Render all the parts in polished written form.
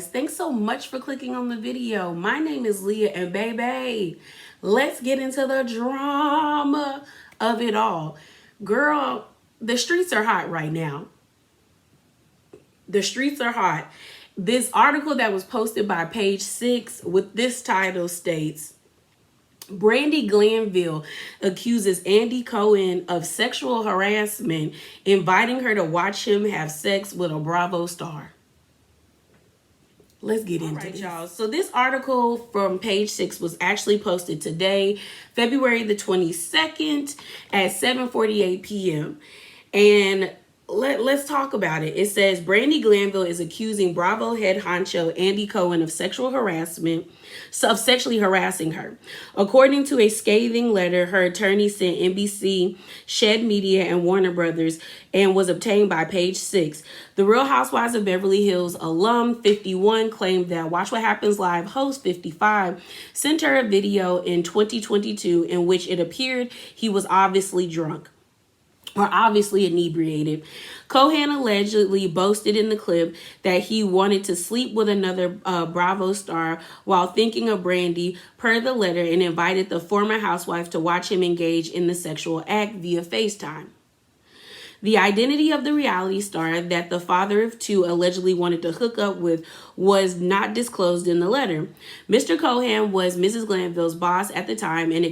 guys. Thanks so much for clicking on the video. My name is Leah, and baby, let's get into the drama of it all. Girl, the streets are hot right now. The streets are hot. This article that was posted by Page 6 with this title states, Brandi Glanville accuses Andy Cohen of sexual harassment, inviting her to watch him have sex with a Bravo star. Let's get into it, y'all. So this article from Page 6 was actually posted today, February the 22nd at 7:48 p.m. And let's talk about it. It says Brandi Glanville is accusing Bravo head honcho Andy Cohen of sexually harassing her. According to a scathing letter her attorney sent NBC, Shed Media, and Warner Brothers, and was obtained by Page 6. The Real Housewives of Beverly Hills alum 51 claimed that Watch What Happens Live host 55 sent her a video in 2022 in which it appeared he was obviously drunk or obviously inebriated. Cohen allegedly boasted in the clip that he wanted to sleep with another Bravo star while thinking of Brandi per the letter, and invited the former housewife to watch him engage in the sexual act via FaceTime. The identity of the reality star that the father of two allegedly wanted to hook up with was not disclosed in the letter. Mr. Cohen was Mrs. Glanville's boss at the time and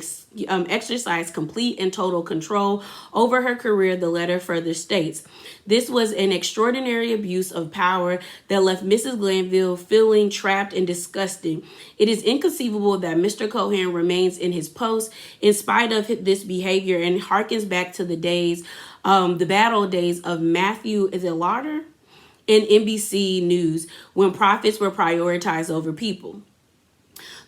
exercised complete and total control over her career, the letter further states. This was an extraordinary abuse of power that left Mrs. Glanville feeling trapped and disgusted. It is inconceivable that Mr. Cohen remains in his post in spite of this behavior, and harkens back to the days the bad old days of Matthew, is it Lauder? In NBC News, when profits were prioritized over people.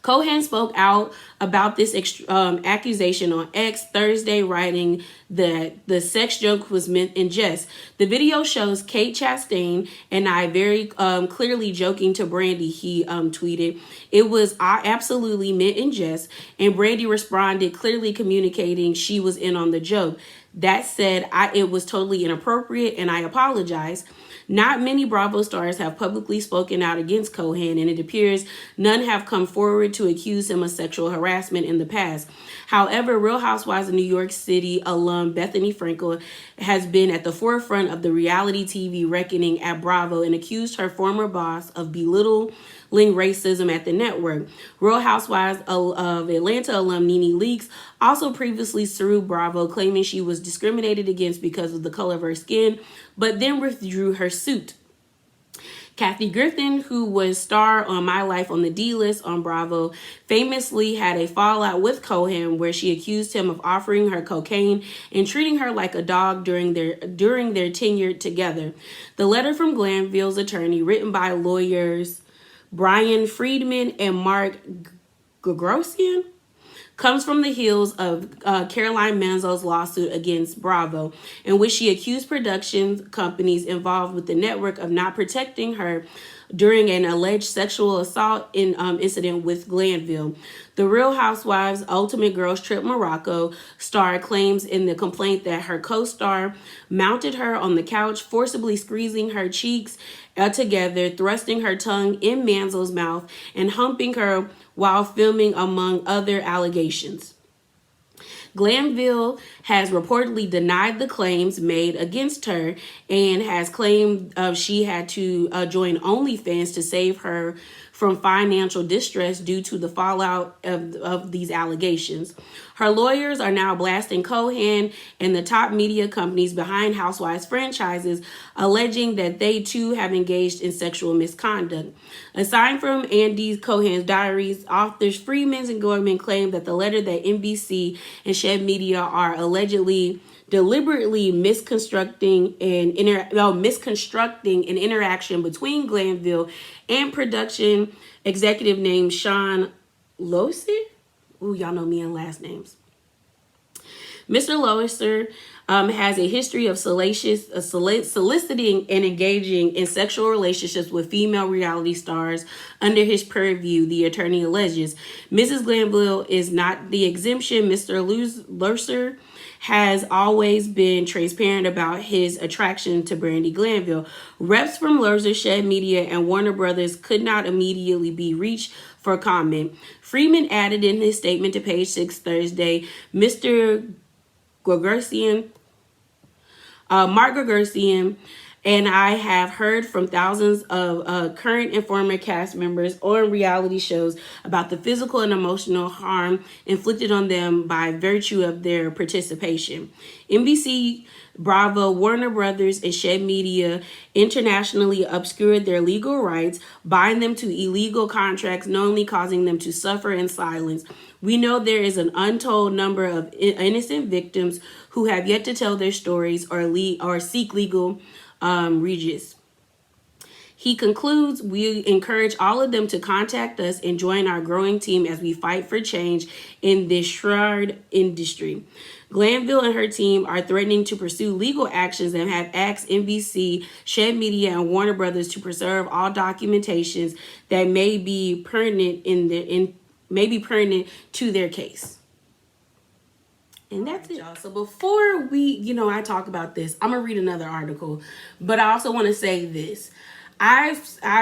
Cohen spoke out about this accusation on X Thursday, writing that the sex joke was meant in jest. The video shows Kate Chastain and I very clearly joking to Brandi, he tweeted. It was absolutely meant in jest, and Brandi responded, clearly communicating she was in on the joke. That said, it was totally inappropriate, and I apologize. Not many Bravo stars have publicly spoken out against Cohen, and it appears none have come forward to accuse him of sexual harassment in the past. However, Real Housewives of New York City alum Bethany Frankel has been at the forefront of the reality TV reckoning at Bravo and accused her former boss of belittling racism at the network. Real Housewives of Atlanta alum Nene Leakes also previously sued Bravo, claiming she was discriminated against because of the color of her skin, but then withdrew her suit. Kathy Griffin, who was star on My Life on the D-List on Bravo, famously had a fallout with Cohen where she accused him of offering her cocaine and treating her like a dog during their tenure together. The letter from Glanville's attorney, written by lawyers Brian Friedman and Mark Gagosian, comes from the heels of Caroline Manzo's lawsuit against Bravo, in which she accused production companies involved with the network of not protecting her during an alleged sexual assault incident with Glanville. The Real Housewives Ultimate Girls Trip Morocco star claims in the complaint that her co-star mounted her on the couch, forcibly squeezing her cheeks together, thrusting her tongue in Manzo's mouth, and humping her while filming, among other allegations. Glanville has reportedly denied the claims made against her and has claimed she had to join OnlyFans to save her from financial distress due to the fallout of these allegations. Her lawyers are now blasting Cohen and the top media companies behind Housewives franchises, alleging that they too have engaged in sexual misconduct. Aside from Andy Cohen's diaries, authors Freeman and Gorman claim that the letter that NBC and Shed Media are allegedly deliberately misconstructing an interaction between Glanville and production executive named Sean Loesser. Ooh, y'all know me and last names. Mr. Loesser has a history of soliciting and engaging in sexual relationships with female reality stars under his purview, the attorney alleges. Mrs. Glanville is not the exemption. Mr. Loesser has always been transparent about his attraction to Brandi Glanville. Reps from Lurzer, Shed Media, and Warner Brothers could not immediately be reached for comment. Freeman added in his statement to Page Six Thursday, Mr. Gregorcian, Mark Gregorcian, and I have heard from thousands of current and former cast members on reality shows about the physical and emotional harm inflicted on them by virtue of their participation. NBC, Bravo, Warner Brothers, and Shed Media internationally obscured their legal rights, bind them to illegal contracts, knowingly causing them to suffer in silence. We know there is an untold number of innocent victims who have yet to tell their stories or seek legal redress. He concludes, we encourage all of them to contact us and join our growing team as we fight for change in this shroud industry. Glanville and her team are threatening to pursue legal actions and have asked NBC, Shed Media, and Warner Brothers to preserve all documentations that may be pertinent to their case. And that's it, y'all. So before I talk about this, I'm gonna read another article, but I also want to say this. I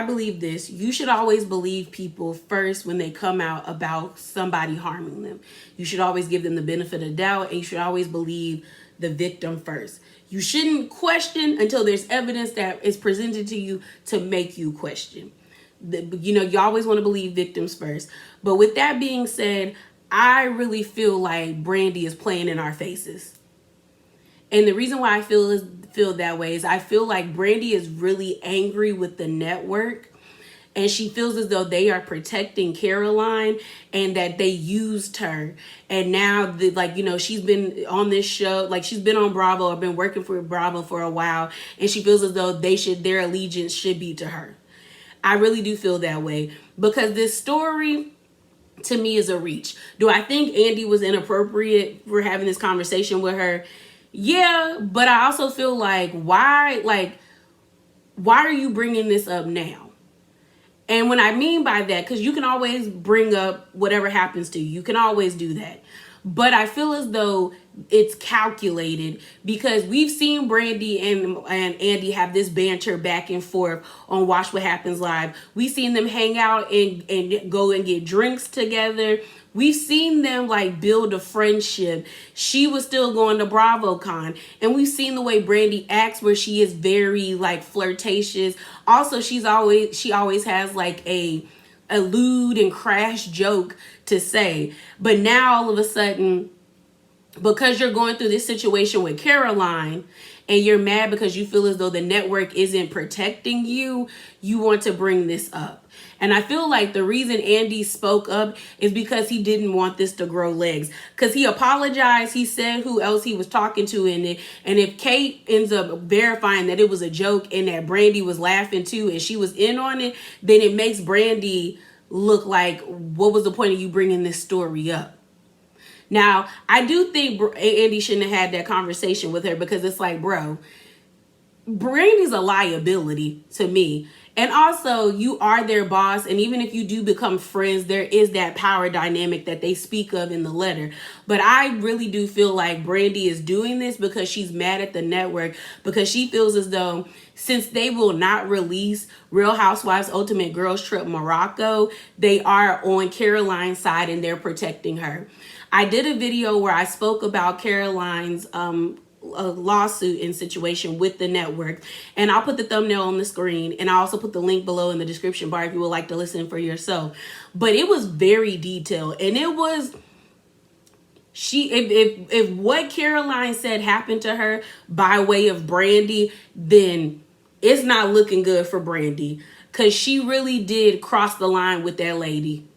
believe this. You should always believe people first when they come out about somebody harming them. You should always give them the benefit of the doubt, and you should always believe the victim first. You shouldn't question until there's evidence that is presented to you to make you question. You always want to believe victims first. But with that being said, I really feel like Brandi is playing in our faces. And the reason why I feel that way is I feel like Brandi is really angry with the network, and she feels as though they are protecting Caroline and that they used her. And now she's been on this show, like she's been on Bravo or been working for Bravo for a while, and she feels as though their allegiance should be to her. I really do feel that way because this story to me is a reach. Do I think Andy was inappropriate for having this conversation with her? Yeah, but I also feel like why are you bringing this up now? And when I mean by that, because you can always bring up whatever happens to you. You can always do that. But I feel as though it's calculated because we've seen Brandi and Andy have this banter back and forth on Watch What Happens Live. We've seen them hang out and go and get drinks together. We've seen them build a friendship. She was still going to BravoCon. And we've seen the way Brandi acts where she is very flirtatious. Also, she always has a lewd and crass joke to say. But now all of a sudden, because you're going through this situation with Caroline and you're mad because you feel as though the network isn't protecting you, you want to bring this up. And I feel like the reason Andy spoke up is because he didn't want this to grow legs. Because he apologized. He said who else he was talking to in it. And if Kate ends up verifying that it was a joke and that Brandi was laughing too and she was in on it, then it makes Brandi look like, what was the point of you bringing this story up? Now, I do think Andy shouldn't have had that conversation with her because it's bro, Brandi's a liability to me. And also, you are their boss. And even if you do become friends, there is that power dynamic that they speak of in the letter. But I really do feel like Brandi is doing this because she's mad at the network, because she feels as though since they will not release Real Housewives Ultimate Girls Trip Morocco, they are on Caroline's side and they're protecting her. I did a video where I spoke about Caroline's a lawsuit and situation with the network, and I'll put the thumbnail on the screen, and I'll also put the link below in the description bar if you would like to listen for yourself. But it was very detailed, and it was if what Caroline said happened to her by way of Brandi, then it's not looking good for Brandi, because she really did cross the line with that lady.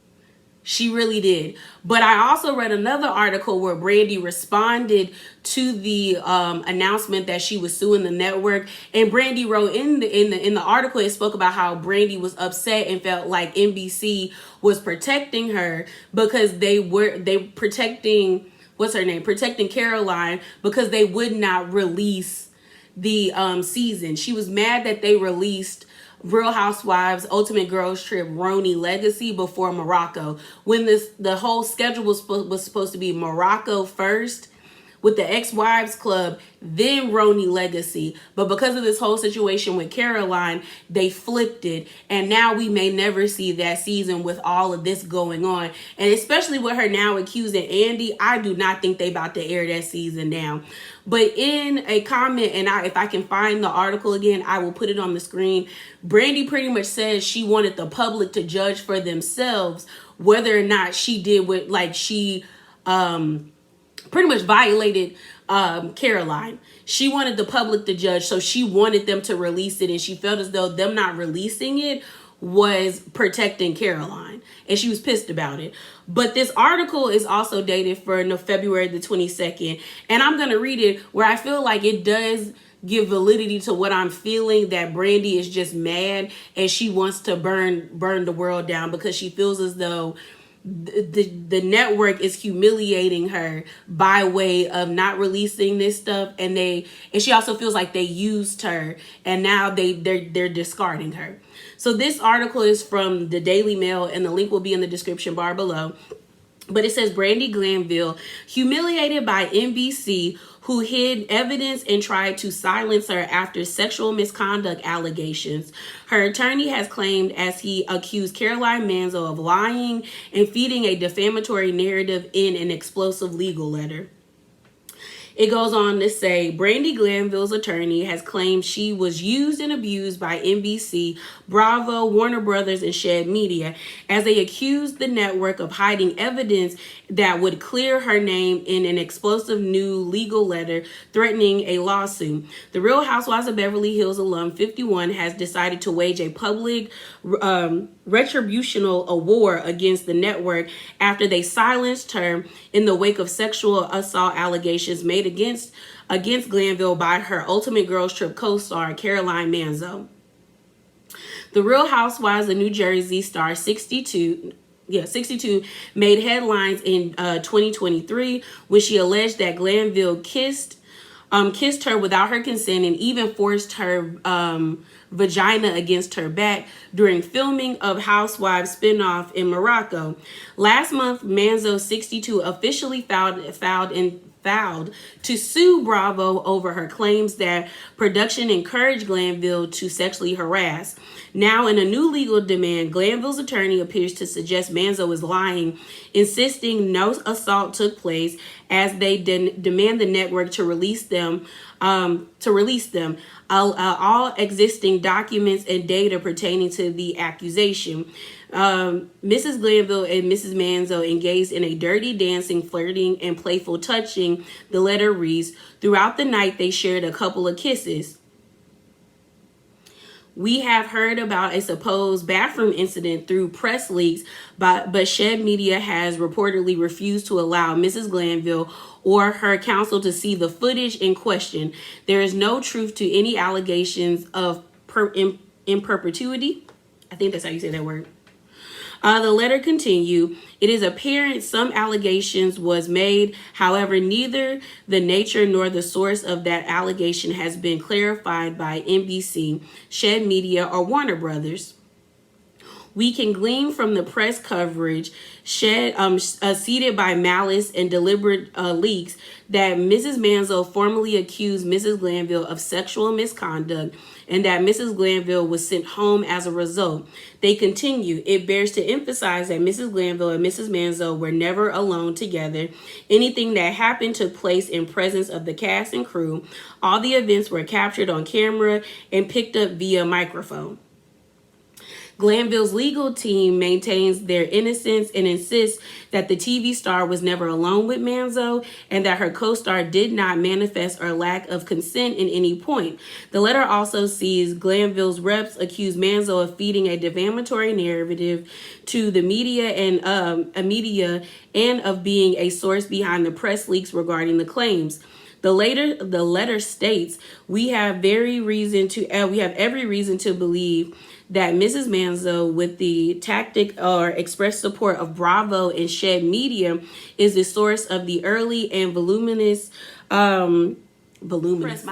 She really did. But I also read another article where Brandi responded to the announcement that she was suing the network. And Brandi wrote in the article, it spoke about how Brandi was upset and felt like NBC was protecting her because they protecting, protecting Caroline because they would not release the season. She was mad that they released Real Housewives Ultimate Girls Trip Roni Legacy before Morocco, when the whole schedule was supposed to be Morocco first, with the Ex-Wives Club, then Roni Legacy. But because of this whole situation with Caroline, they flipped it. And now we may never see that season with all of this going on. And especially with her now accusing Andy, I do not think they about to air that season now. But in a comment, and if I can find the article again, I will put it on the screen. Brandi pretty much says she wanted the public to judge for themselves whether or not she did what, like, she pretty much violated Caroline. She wanted the public to judge, so she wanted them to release it, and she felt as though them not releasing it was protecting Caroline, and she was pissed about it. But this article is also dated for February the 22nd, and I'm going to read it, where I feel like it does give validity to what I'm feeling, that Brandi is just mad and she wants to burn the world down because she feels as though the network is humiliating her by way of not releasing this stuff, and she also feels like they used her, and now they're discarding her. So this article is from the Daily Mail, and the link will be in the description bar below. But it says Brandi Glanville, humiliated by NBC, who hid evidence and tried to silence her after sexual misconduct allegations. Her attorney has claimed, as he accused Caroline Manzo of lying and feeding a defamatory narrative in an explosive legal letter. It goes on to say, Brandi Glanville's attorney has claimed she was used and abused by NBC, Bravo, Warner Brothers, and Shed Media, as they accused the network of hiding evidence that would clear her name in an explosive new legal letter threatening a lawsuit. The Real Housewives of Beverly Hills alum 51 has decided to wage a public retributional war against the network after they silenced her in the wake of sexual assault allegations made against Glanville by her Ultimate Girls Trip co-star Caroline Manzo. The Real Housewives of New Jersey star 62 made headlines in 2023 when she alleged that Glanville kissed her without her consent and even forced her vagina against her back during filming of Housewives spinoff in Morocco. Last month, Manzo 62 officially filed to sue Bravo over her claims that production encouraged Glanville to sexually harass. Now, in a new legal demand, Glanville's attorney appears to suggest Manzo is lying, insisting no assault took place, as they demand the network to release them. All existing documents and data pertaining to the accusation. Mrs. Glanville and Mrs. Manzo engaged in a dirty dancing, flirting, and playful touching, the letter reads. Throughout the night, they shared a couple of kisses. We have heard about a supposed bathroom incident through press leaks, but Shed Media has reportedly refused to allow Mrs. Glanville or her counsel to see the footage in question. There is no truth to any allegations of in perpetuity. I think that's how you say that word. The letter continued, it is apparent some allegations was made. However, neither the nature nor the source of that allegation has been clarified by NBC, Shed Media, or Warner Brothers. We can glean from the press coverage seeded by malice and deliberate leaks that Mrs. Manzo formally accused Mrs. Glanville of sexual misconduct and that Mrs. Glanville was sent home as a result. They continue, it bears to emphasize that Mrs. Glanville and Mrs. Manzo were never alone together. Anything that happened took place in presence of the cast and crew. All the events were captured on camera and picked up via microphone. Glanville's legal team maintains their innocence and insists that the TV star was never alone with Manzo and that her co-star did not manifest or lack of consent in any point. The letter also sees Glanville's reps accuse Manzo of feeding a defamatory narrative to the media and of being a source behind the press leaks regarding the claims. The letter states, we have every reason to believe that Mrs. Manzo, with the tactic or express support of Bravo and Shed Media, is the source of the early and voluminous leaks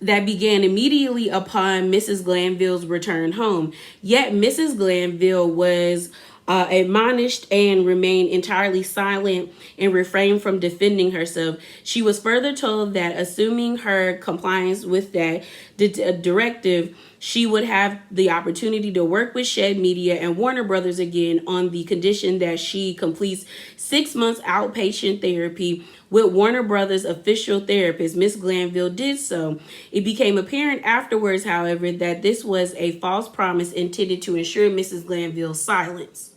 that began immediately upon Mrs. Glanville's return home. Yet Mrs. Glanville was admonished and remained entirely silent and refrained from defending herself. She was further told that assuming her compliance with that directive, she would have the opportunity to work with Shed Media and Warner Brothers again on the condition that she completes 6 months outpatient therapy with Warner Brothers' official therapist. Miss Glanville did so. It became apparent afterwards, however, that this was a false promise intended to ensure Mrs. Glanville's silence.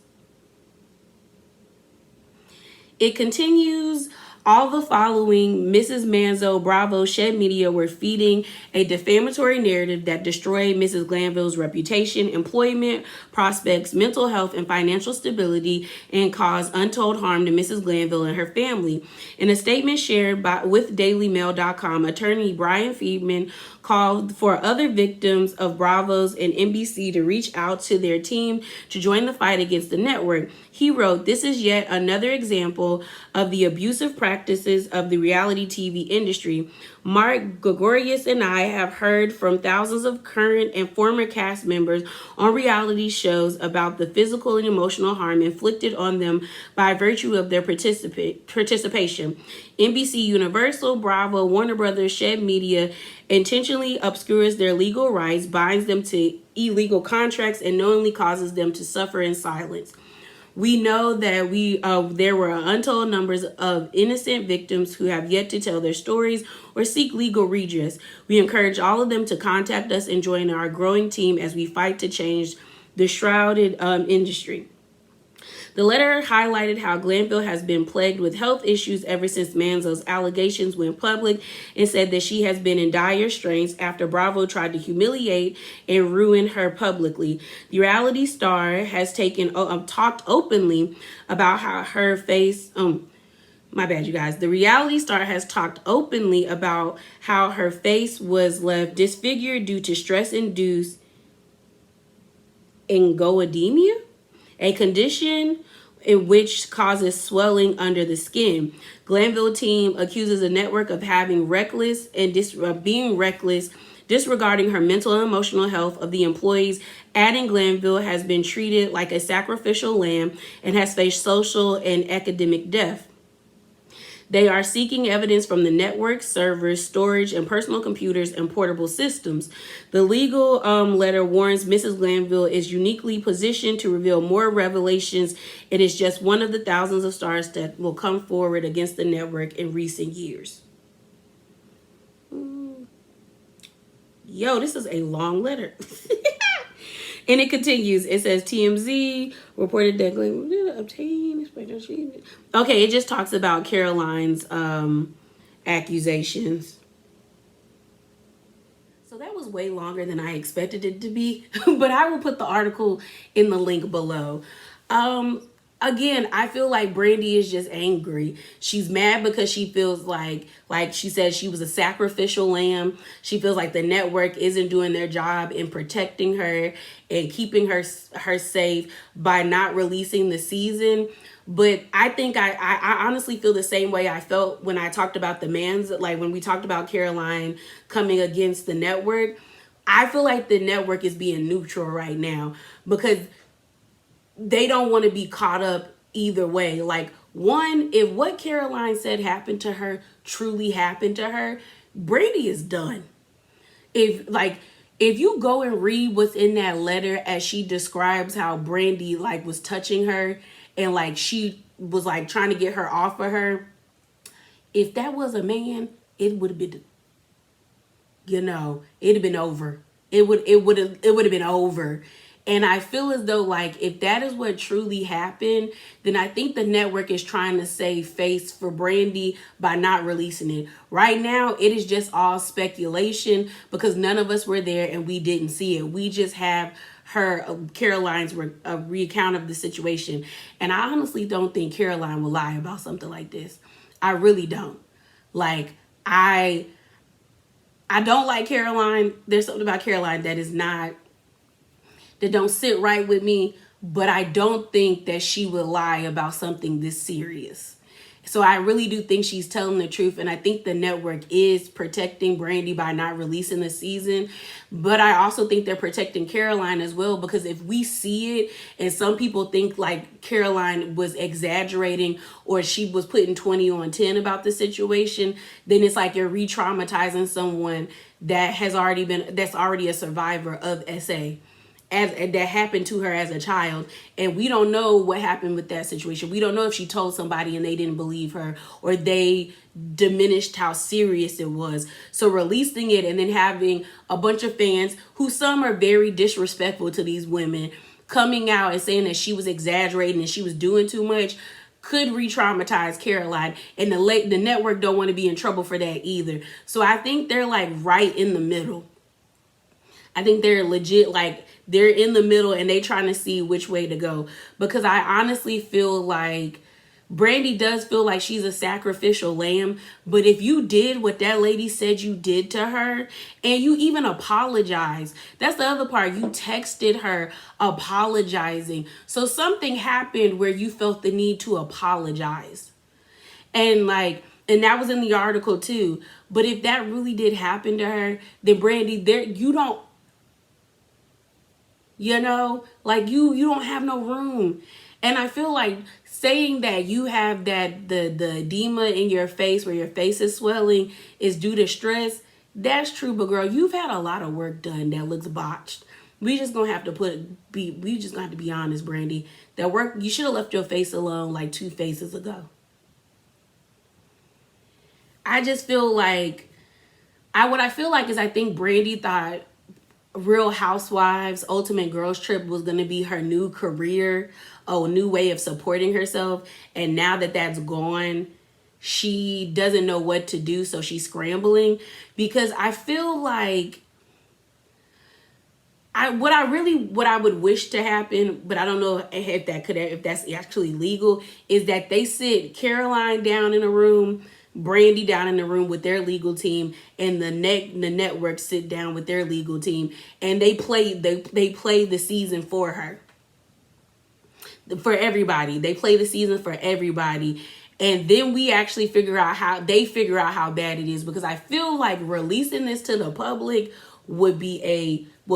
It continues. All the following, Mrs. Manzo, Bravo, Shed Media were feeding a defamatory narrative that destroyed Mrs. Glanville's reputation, employment, prospects, mental health, and financial stability, and caused untold harm to Mrs. Glanville and her family. In a statement shared with DailyMail.com, attorney Brian Friedman called for other victims of Bravo's and NBC to reach out to their team to join the fight against the network. He wrote, "This is yet another example of the abusive practices of the reality TV industry. Mark Gregorius and I have heard from thousands of current and former cast members on reality shows about the physical and emotional harm inflicted on them by virtue of their participation. NBC Universal, Bravo, Warner Brothers, Shed Media intentionally obscures their legal rights, binds them to illegal contracts, and knowingly causes them to suffer in silence. We know that there were untold numbers of innocent victims who have yet to tell their stories or seek legal redress. We encourage all of them to contact us and join our growing team as we fight to change the shrouded industry." The letter highlighted how Glanville has been plagued with health issues ever since Manzo's allegations went public, and said that she has been in dire straits after Bravo tried to humiliate and ruin her publicly. The reality star has talked openly about how her face... my bad, you guys. The reality star has talked openly about how her face was left disfigured due to stress-induced angioedema, a condition in which causes swelling under the skin. Glanville team accuses the network of having reckless and being reckless, disregarding her mental and emotional health of the employees, adding Glanville has been treated like a sacrificial lamb and has faced social and academic death. They are seeking evidence from the network, servers, storage, and personal computers and portable systems. The legal letter warns Mrs. Glanville is uniquely positioned to reveal more revelations. It is just one of the thousands of stars that will come forward against the network in recent years. Yo, this is a long letter. And it continues. It says TMZ reported that Glenn did obtain special treatment. Okay, it just talks about Caroline's accusations. So that was way longer than I expected it to be, but I will put the article in the link below. Again, I feel like Brandi is just angry. She's mad because she feels like she said, she was a sacrificial lamb. She feels like the network isn't doing their job in protecting her and keeping her safe by not releasing the season. But I think I honestly feel the same way I felt when I talked about the Manzo, like when we talked about Caroline coming against the network. I feel like the network is being neutral right now because they don't want to be caught up either way. Like, one, if what Caroline said happened to her truly happened to her, Brandi is done. If you go and read what's in that letter as she describes how Brandi was touching her and she was trying to get her off of her, if that was a man, it would have been, it'd have been over. It would have been over. And I feel as though if that is what truly happened, then I think the network is trying to save face for Brandi by not releasing it. Right now, it is just all speculation because none of us were there and we didn't see it. We just have Caroline's recount of the situation. And I honestly don't think Caroline will lie about something like this. I really don't. I don't like Caroline. There's something about Caroline that don't sit right with me, but I don't think that she would lie about something this serious. So I really do think she's telling the truth. And I think the network is protecting Brandi by not releasing the season. But I also think they're protecting Caroline as well, because if we see it and some people think like Caroline was exaggerating or she was putting 20 on 10 about the situation, then it's like you're re-traumatizing someone that's already a survivor of SA, as that happened to her as a child. And we don't know what happened with that situation. We don't know if she told somebody and they didn't believe her, or they diminished how serious it was. So releasing it and then having a bunch of fans, who some are very disrespectful to these women, coming out and saying that she was exaggerating and she was doing too much, could re-traumatize Caroline. And the network don't want to be in trouble for that either. So I think they're like right in the middle. I think they're legit, like they're in the middle and they trying to see which way to go. Because I honestly feel like Brandi does feel like she's a sacrificial lamb. But if you did what that lady said you did to her, and you even apologized, that's the other part. You texted her apologizing. So something happened where you felt the need to apologize. And that was in the article too. But if that really did happen to her, then Brandi, you don't, you don't have no room. And I feel like saying that you have the edema in your face, where your face is swelling, is due to stress. That's true, but girl, you've had a lot of work done that looks botched. We just gonna have to be honest, Brandi. That work, you should have left your face alone like 2 faces ago. I just feel like what I feel like is, I think Brandi thought Real Housewives Ultimate Girls Trip was going to be her new career, a new way of supporting herself. And now that that's gone, she doesn't know what to do. So she's scrambling, because I feel like what I would wish to happen, but I don't know if that's actually legal, is that they sit Caroline down in a room, Brandi down in the room with their legal team, and the network sit down with their legal team, and they play the season for her, for everybody. They play the season for everybody, and then we actually figure out how bad it is. Because I feel like releasing this to the public would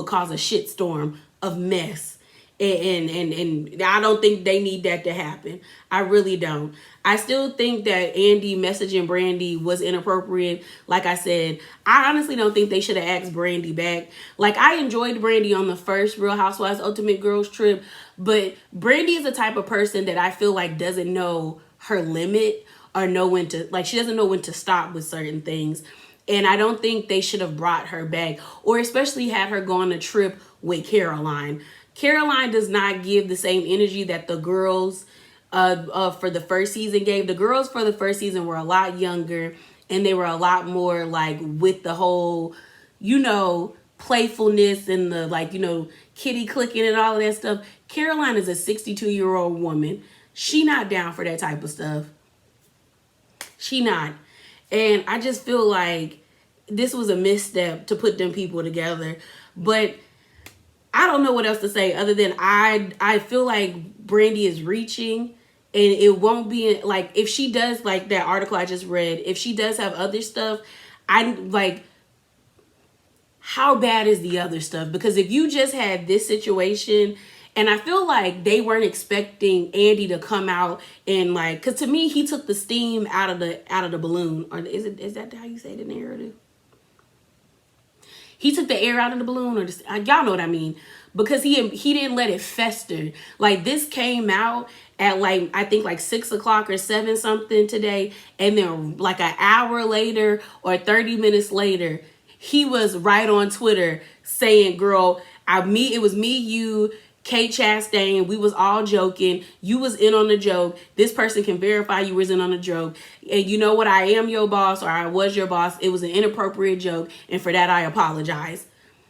cause a shitstorm of mess. And I don't think they need that to happen. I really don't. I still think that Andy messaging Brandi was inappropriate. Like I said, I honestly don't think they should have asked Brandi back. Like, I enjoyed Brandi on the first Real Housewives Ultimate Girls Trip, but Brandi is the type of person that I feel like doesn't know her limit, or know when to, she doesn't know when to stop with certain things. And I don't think they should have brought her back, or especially had her go on a trip with Caroline. Caroline does not give the same energy that the girls for the first season gave. The girls for the first season were a lot younger, and they were a lot more with the whole, playfulness and the kitty clicking and all of that stuff. Caroline is a 62-year-old woman. She not down for that type of stuff. She not. And I just feel like this was a misstep to put them people together. But I don't know what else to say other than I feel like Brandi is reaching, and it won't be if she does, that article I just read, if she does have other stuff, how bad is the other stuff? Because if you just had this situation, and I feel like they weren't expecting Andy to come out and because to me, he took the steam out of the balloon. Or is that how you say it in the narrative? He took the air out of the balloon, or y'all know what I mean, because he didn't let it fester. This came out at I think 6 o'clock or 7 something today, and then an hour later or 30 minutes later, he was right on Twitter saying, "Girl, it was me, you, Kate Chastain, we was all joking. You was in on the joke. This person can verify you was in on the joke. And you know what? I am your boss, or I was your boss. It was an inappropriate joke. And for that, I apologize."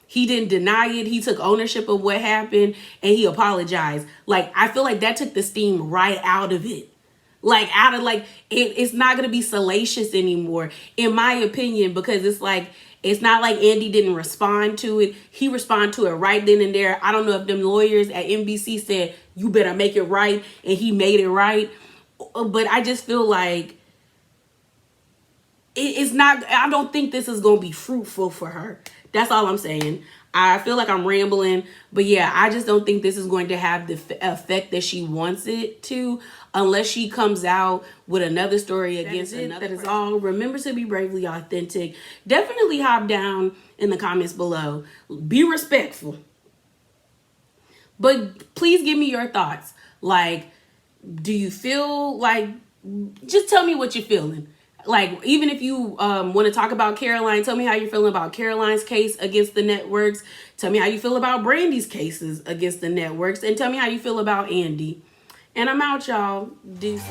He didn't deny it. He took ownership of what happened, and he apologized. I feel like that took the steam right out of it. It's not going to be salacious anymore, in my opinion, because it's not like Andy didn't respond to it. He responded to it right then and there. I don't know if them lawyers at NBC said, "You better make it right," and he made it right, But I just feel like it's not, I don't think this is going to be fruitful for her. That's all I'm saying. I feel like I'm rambling, but yeah, I just don't think this is going to have the effect that she wants it to, unless she comes out with another story against another. That is all. Remember to be bravely authentic. Definitely hop down in the comments below. Be respectful. But please give me your thoughts. Like, do you feel like, just tell me what you're feeling. Like, even if you want to talk about Caroline, tell me how you're feeling about Caroline's case against the networks. Tell me how you feel about Brandi's cases against the networks. And tell me how you feel about Andy. And I'm out, y'all. Deuces.